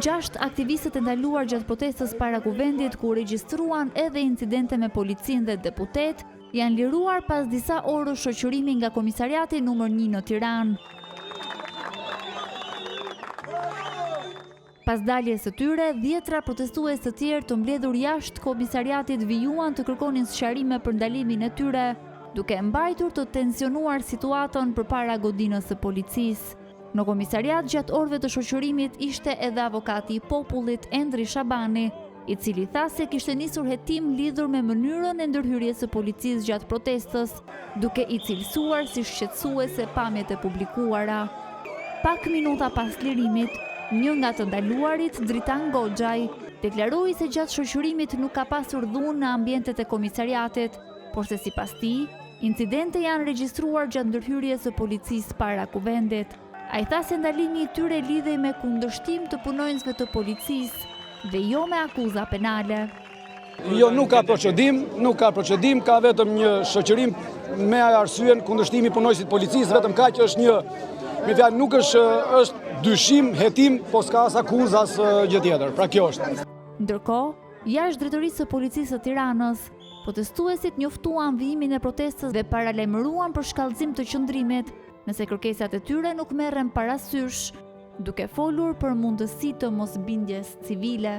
Gjashtë aktivistët e ndaluar gjatë protestës para kuvendit, ku regjistruan edhe incidente me policinë dhe deputet, janë liruar pas disa orësh shoqërimi nga komisariati numër 1 në Tiranë. Pas daljes së tyre, 10 protestues të tjerë të mbledhur jashtë komisariatit vijuan të kërkonin sqarime për ndalimin e tyre, duke mbajtur të tensionuar situatën përpara godinës së policisë. Në komisariat gjatë orëve të shoqërimit ishte edhe avokati i popullit Endri Shabani, i cili tha se kishte nisur hetim lidhur me mënyrën e ndërhyrjes së policisë gjatë protestës, duke i cilësuar si shqetësuese pamjet e publikuara. Pak minuta pas lirimit, një nga të ndaluarit, Dritan Goxhaj, deklaroi se gjatë shoqërimit nuk ka pasur dhunë në ambientet e komisariatit, por se sipas tij, incidente janë regjistruar gjatë ndërhyrjes së policisë para kuvendit. Ai tha se ndalimi i tyre lidhej me kundërshtim të punonjësve të policisë dhe jo me akuza penale. Jo, nuk ka procedim, ka vetëm një shoqërim me arsyen kundërshtimi punonjësit policisë, vetëm kaq është një, me fjalë nuk është dyshim, hetim, po s'ka as akuzë as gjë tjetër. Pra kjo është. Ndërkohë, jashtë drejtorisë së policisë së Tiranës, protestuesit njoftuan vijimin e protestës dhe paralajmëruan për shkallëzim të qëndrimit, nëse kërkesat e tyre nuk merren parasysh, duke folur për mundësi të mosbindjes civile.